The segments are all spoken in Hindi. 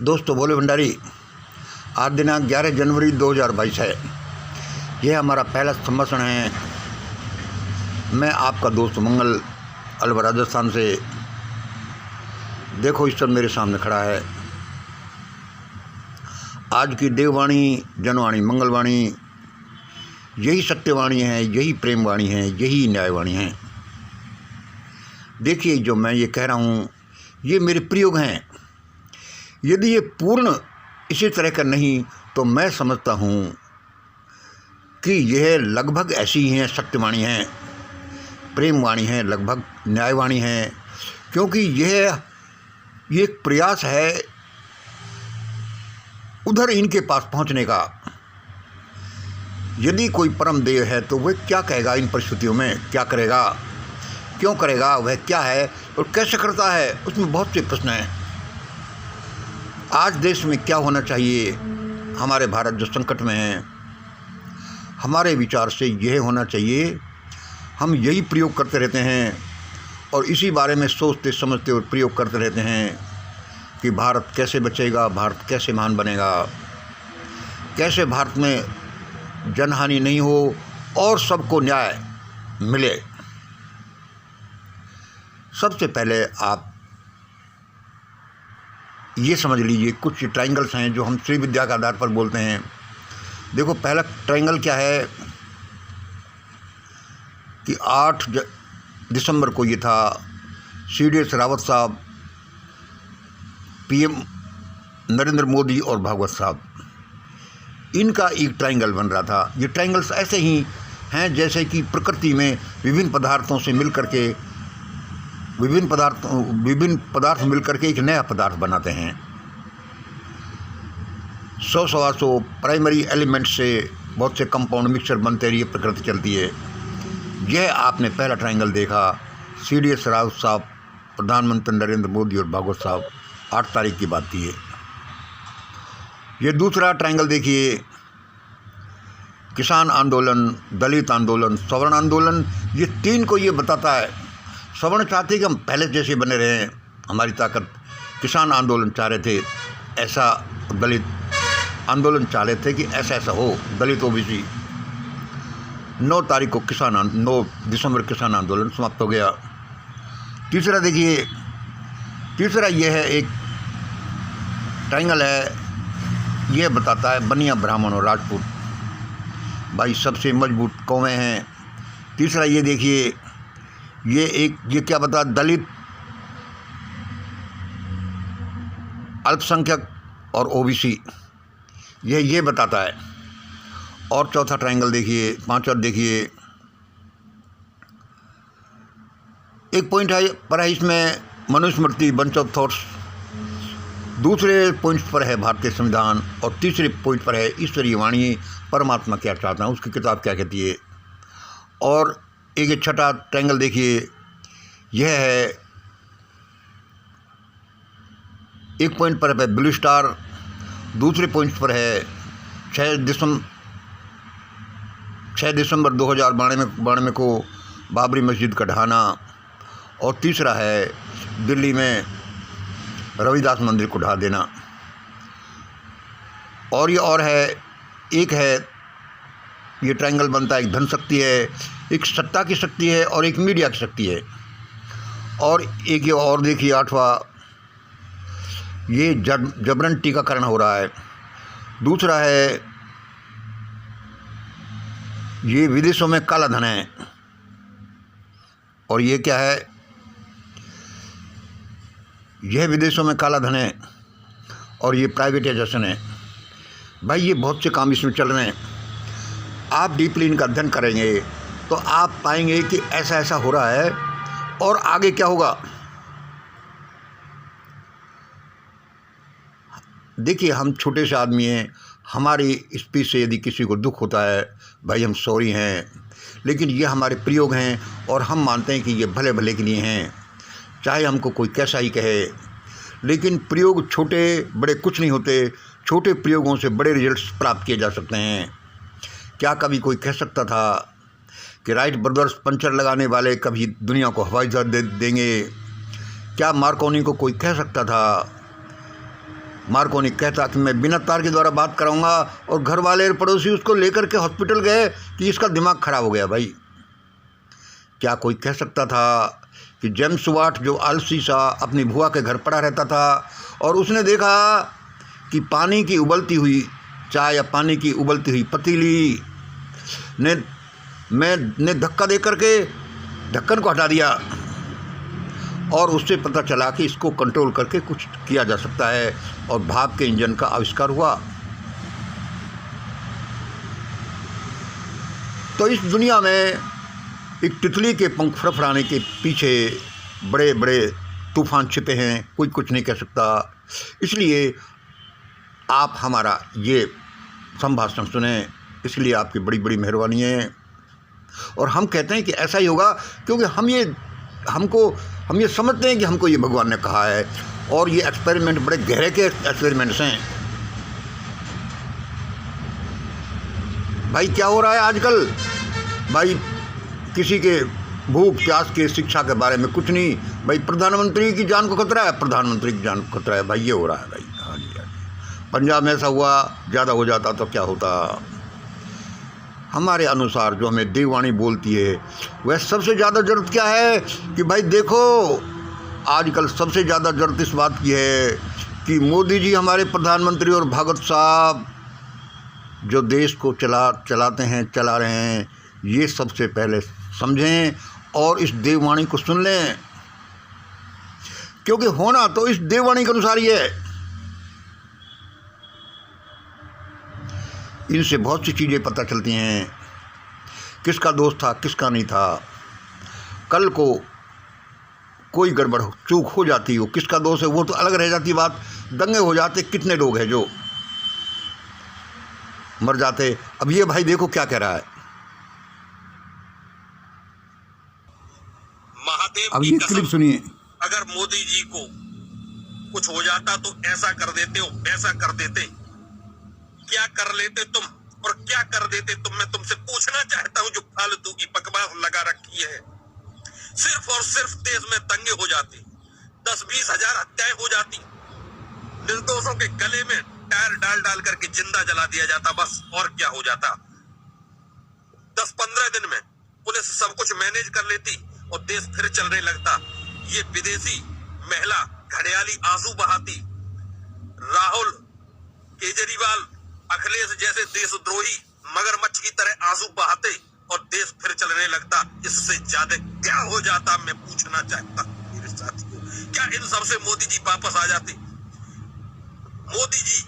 दोस्तों बोले भंडारी, आज दिनांक 11 जनवरी 2022 है। यह हमारा पहला संभाषण है। मैं आपका दोस्त मंगल अलवर राजस्थान से। देखो ईश्वर मेरे सामने खड़ा है। आज की देववाणी, जनवाणी, मंगलवाणी यही सत्यवाणी है, यही प्रेमवाणी है, यही न्यायवाणी है। देखिए, जो मैं ये कह रहा हूँ ये मेरे प्रयोग हैं। यदि ये पूर्ण इसी तरह का नहीं तो मैं समझता हूँ कि यह लगभग ऐसी ही हैं, सत्यवाणी हैं, प्रेमवाणी हैं, लगभग न्यायवाणी हैं, क्योंकि यह एक प्रयास है उधर इनके पास पहुँचने का। यदि कोई परम देव है तो वह क्या कहेगा इन परिस्थितियों में, क्या करेगा, क्यों करेगा, वह क्या है और कैसे करता है, उसमें बहुत से प्रश्न हैं। आज देश में क्या होना चाहिए, हमारे भारत जो संकट में है, हमारे विचार से यह होना चाहिए। हम यही प्रयोग करते रहते हैं और इसी बारे में सोचते समझते और प्रयोग करते रहते हैं कि भारत कैसे बचेगा, भारत कैसे महान बनेगा, कैसे भारत में जनहानि नहीं हो और सबको न्याय मिले। सबसे पहले आप ये समझ लीजिए, कुछ ट्रायंगल्स हैं जो हम श्री विद्या के आधार पर बोलते हैं। देखो, पहला ट्रायंगल क्या है कि 8 दिसंबर को ये था, CDS रावत साहब, PM नरेंद्र मोदी और भागवत साहब, इनका एक ट्रायंगल बन रहा था। ये ट्रायंगल्स ऐसे ही हैं जैसे कि प्रकृति में विभिन्न पदार्थों से मिलकर के विभिन्न पदार्थ मिलकर के एक नया पदार्थ बनाते हैं। 100-125 प्राइमरी एलिमेंट से बहुत से कंपाउंड मिक्सचर बनते रही, प्रकृति चलती है। यह आपने पहला ट्रायंगल देखा, CDS रावत साहब, प्रधानमंत्री नरेंद्र मोदी और भागवत साहब, 8 तारीख की बात थी। ये दूसरा ट्रायंगल देखिए, किसान आंदोलन, दलित आंदोलन, सवर्ण आंदोलन, ये 3 को ये बताता है। सवर्ण चाहते कि हम पहले जैसे बने रहें, हमारी ताकत। किसान आंदोलन चाह रहे थे ऐसा, दलित आंदोलन चाह रहे थे कि ऐसा ऐसा हो, दलित OBC। 9 दिसंबर किसान आंदोलन समाप्त हो गया। तीसरा देखिए, तीसरा यह है, एक ट्रायंगल है, यह बताता है बनिया, ब्राह्मण और राजपूत भाई सबसे मजबूत कौमें हैं। तीसरा ये देखिए, ये क्या बता, दलित, अल्पसंख्यक और OBC, ये बताता है। और चौथा ट्रायंगल देखिए, 5वां देखिए, एक पॉइंट है पर है इसमें मनुस्मृति, बंच ऑफ थॉट्स, दूसरे पॉइंट पर है भारतीय संविधान और तीसरे पॉइंट पर है ईश्वरीय वाणी, परमात्मा क्या चाहता है, उसकी किताब क्या कहती है। और एक छठा ट्रायंगल देखिए, यह है, एक पॉइंट पर है ब्लू स्टार, दूसरे पॉइंट पर है 6 दिसंबर 2092 को बाबरी मस्जिद का ढहाना, और तीसरा है दिल्ली में रविदास मंदिर को ढहा देना। और ये और है, एक है, ये ट्रायंगल बनता है, एक धन शक्ति है, एक सत्ता की शक्ति है और एक मीडिया की शक्ति है। और एक ये और देखिए, 8वां, ये जबरन टीकाकरण हो रहा है। दूसरा है, ये विदेशों में काला धन है। और ये क्या है, यह विदेशों में काला धन है और ये प्राइवेटाइजेशन है। भाई ये बहुत से काम इसमें चल रहे हैं। आप डीपली इनका अध्ययन करेंगे तो आप पाएंगे कि ऐसा ऐसा हो रहा है और आगे क्या होगा। देखिए, हम छोटे से आदमी हैं, हमारी स्पीच से यदि किसी को दुख होता है, भाई हम सॉरी हैं, लेकिन ये हमारे प्रयोग हैं और हम मानते हैं कि ये भले भले के लिए हैं, चाहे हमको कोई कैसा ही कहे। लेकिन प्रयोग छोटे बड़े कुछ नहीं होते, छोटे प्रयोगों से बड़े रिजल्ट्स प्राप्त किए जा सकते हैं। क्या कभी कोई कह सकता था कि राइट ब्रदर्स पंचर लगाने वाले कभी दुनिया को हवाई जहाज दे देंगे? क्या मार्कोनी को कोई कह सकता था मार्कोनी कहता कि मैं बिना तार के द्वारा बात कराऊंगा, और घर वाले और पड़ोसी उसको लेकर के हॉस्पिटल गए कि इसका दिमाग खराब हो गया। भाई क्या कोई कह सकता था कि जेम्स वाट जो आलसी सा अपनी बुआ के घर पड़ा रहता था और उसने देखा कि पानी की उबलती हुई चाय या पानी की उबलती हुई पतीली ने धक्का दे करके ढक्कन को हटा दिया, और उससे पता चला कि इसको कंट्रोल करके कुछ किया जा सकता है, और भाप के इंजन का आविष्कार हुआ। तो इस दुनिया में एक तितली के पंख फड़फड़ाने के पीछे बड़े बड़े तूफान छिपे हैं, कोई कुछ नहीं कह सकता। इसलिए आप हमारा ये संभाषण सुने, इसलिए आपकी बड़ी बड़ी मेहरबानी है। और हम कहते हैं कि ऐसा ही होगा, क्योंकि हम ये समझते हैं कि हमको ये भगवान ने कहा है, और ये एक्सपेरिमेंट बड़े गहरे के एक्सपेरिमेंट्स हैं। भाई क्या हो रहा है आजकल? भाई किसी के भूख प्यास के शिक्षा के बारे में कुछ नहीं, भाई प्रधानमंत्री की जान को खतरा है, प्रधानमंत्री की जान को खतरा है। भाई ये हो रहा है भाई। हाँ जी, पंजाब में ऐसा हुआ, ज़्यादा हो जाता तो क्या होता। हमारे अनुसार जो हमें देववाणी बोलती है, वह सबसे ज़्यादा ज़रूरत क्या है कि भाई देखो, आजकल सबसे ज़्यादा ज़रूरत इस बात की है कि मोदी जी हमारे प्रधानमंत्री और भागवत साहब जो देश को चला रहे हैं, ये सबसे पहले समझें और इस देववाणी को सुन लें, क्योंकि होना तो इस देववाणी के अनुसार ही है। इनसे बहुत सी चीज़ें पता चलती हैं, किसका दोष था किसका नहीं था। कल को कोई गड़बड़ चूक हो जाती हो, किसका दोष है वो तो अलग रह जाती बात। दंगे हो जाते, कितने लोग हैं जो मर जाते। अब ये भाई देखो क्या कह रहा है, अब ये क्लिप सुनिए। अगर मोदी जी को कुछ हो जाता तो ऐसा कर देते हो, ऐसा कर देते, क्या कर लेते तुम और क्या कर देते तुम? मैं तुमसे पूछना चाहता हूं, जो फालतू की बकवास लगा रखी है। सिर्फ और सिर्फ देश में दंगे हो जाते, 10-20 हजार हत्याएं हो जाती, निर्दोषों के गले में टायर डाल डाल करके जिंदा जला दिया जाता, बस और क्या हो जाता। 10-15 दिन में पुलिस सब कुछ मैनेज कर लेती और देश फिर चलने लगता। ये विदेशी महिला घड़ियाली आंसू बहाती, राहुल केजरीवाल अखिलेश जैसे देशद्रोही मगरमच्छ की तरह आंसू बहाते और देश फिर चलने लगता। इससे ज्यादा क्या हो जाता, मैं पूछना चाहता हूं मेरे साथियों। क्या इन सबसे मोदी जी वापस आ जाते? मोदी जी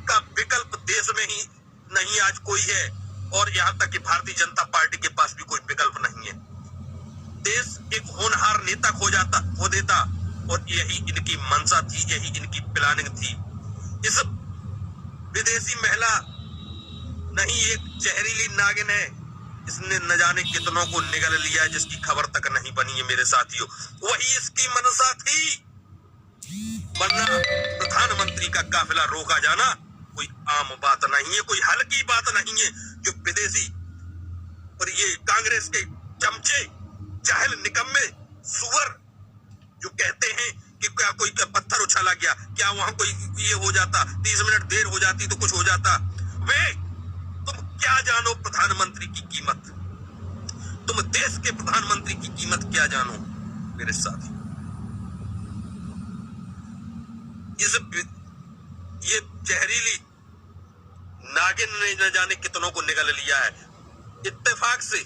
का विकल्प देश में ही नहीं आज कोई है, और यहां तक कि भारतीय जनता पार्टी के पास भी कोई विकल्प नहीं है। देश एक होनहार नेता खो देता, और यही इनकी मंशा थी, यही इनकी प्लानिंग थी। इस विदेशी महिला नहीं, एक जहरीली नागिन है, इसने न जाने कितनों को निगल लिया है, जिसकी खबर तक नहीं बनी है मेरे साथियों। वही इसकी मनसा थी, वरना प्रधानमंत्री का काफिला रोका जाना कोई आम बात नहीं है, कोई हल्की बात नहीं है। जो विदेशी और ये कांग्रेस के चमचे, जाहिल निकम्मे सुअर जो कहते हैं कि क्या कोई पत्थर उछाला गया, क्या वहां कोई ये हो जाता, 30 मिनट देर हो जाती तो कुछ हो जाता। वे तुम क्या जानो प्रधानमंत्री की कीमत? तुम देश के प्रधानमंत्री की कीमत क्या जानो मेरे साथी? ये जहरीली नागिन ने न जाने कितनों को निगल लिया है। इत्तेफाक से,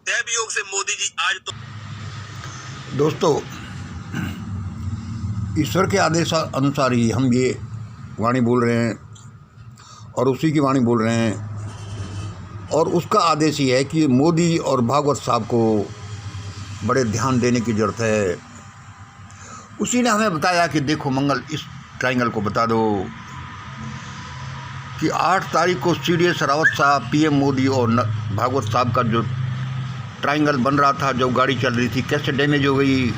दैवयोग से मोदी जी आज तो दोस्तों, ईश्वर के आदेश अनुसार ही हम ये वाणी बोल रहे हैं और उसी की वाणी बोल रहे हैं, और उसका आदेश ही है कि मोदी और भागवत साहब को बड़े ध्यान देने की ज़रूरत है। उसी ने हमें बताया कि देखो मंगल, इस ट्रायंगल को बता दो कि 8 तारीख को CDS रावत साहब, PM मोदी और भागवत साहब का जो ट्रायंगल बन रहा था, जो गाड़ी चल रही थी, कैसे डैमेज हो गई।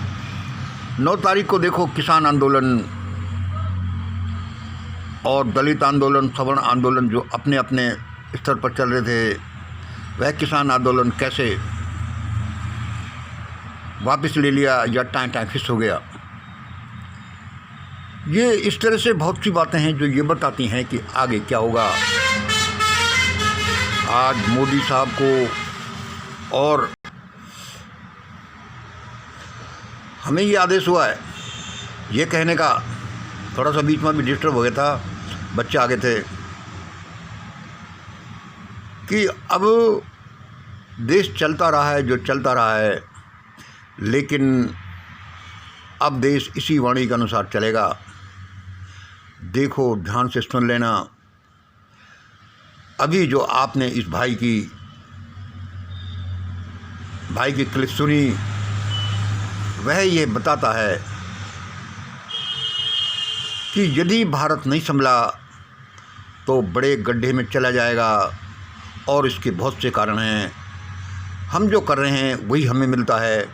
9 तारीख को देखो किसान आंदोलन और दलित आंदोलन, सवर्ण आंदोलन जो अपने अपने स्तर पर चल रहे थे, वह किसान आंदोलन कैसे वापस ले लिया या टाँ फिस हो गया। ये इस तरह से बहुत सी बातें हैं जो ये बताती हैं कि आगे क्या होगा। आज मोदी साहब को और हमें ये आदेश हुआ है ये कहने का, थोड़ा सा बीच में भी डिस्टर्ब हो गया था, बच्चे आ गए थे, कि अब देश चलता रहा है जो चलता रहा है, लेकिन अब देश इसी वाणी के अनुसार चलेगा। देखो, ध्यान से सुन लेना। अभी जो आपने इस भाई की क्लिप सुनी, वह ये बताता है कि यदि भारत नहीं संभला तो बड़े गड्ढे में चला जाएगा, और इसके बहुत से कारण हैं। हम जो कर रहे हैं वही हमें मिलता है,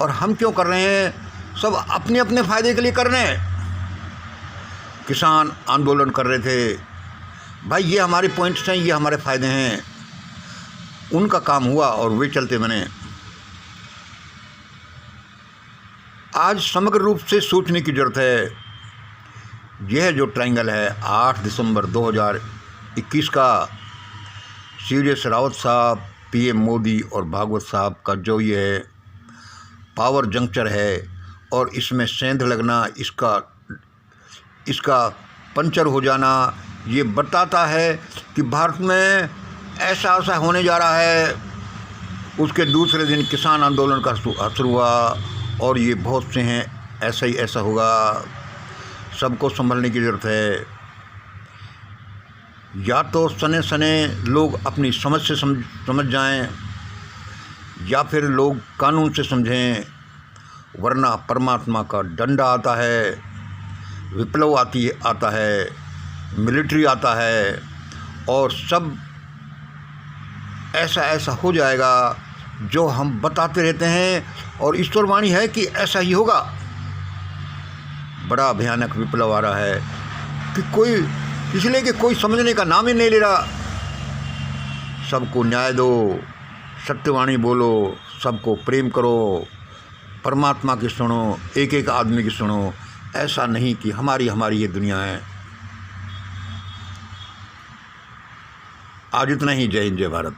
और हम क्यों कर रहे हैं? सब अपने अपने फ़ायदे के लिए कर रहे हैं। किसान आंदोलन कर रहे थे, भाई ये हमारे पॉइंट्स हैं, ये हमारे फ़ायदे हैं, उनका काम हुआ और वे चलते बने। आज समग्र रूप से सोचने की ज़रूरत है। यह जो ट्रायंगल है 8 दिसंबर 2021 का, सीडीएस रावत साहब, पीएम मोदी और भागवत साहब का जो ये पावर जंक्चर है, और इसमें सेंध लगना, इसका पंचर हो जाना, ये बताता है कि भारत में ऐसा होने जा रहा है। उसके दूसरे दिन किसान आंदोलन का असर हुआ, और ये बहुत से हैं, ऐसा ही ऐसा होगा। सबको संभलने की ज़रूरत है। या तो सने सने लोग अपनी समझ से समझ जाएं, या फिर लोग कानून से समझें, वरना परमात्मा का डंडा आता है, विप्लव आता है, मिलिट्री आता है, और सब ऐसा हो जाएगा जो हम बताते रहते हैं, और ईश्वर वाणी है कि ऐसा ही होगा। बड़ा भयानक विप्लव आ रहा है कि इसलिए कि कोई समझने का नाम ही नहीं ले रहा। सबको न्याय दो, सत्यवाणी बोलो, सबको प्रेम करो, परमात्मा की सुनो, एक एक आदमी की सुनो। ऐसा नहीं कि हमारी ये दुनिया है। आज इतना ही। जय हिंद, जय भारत।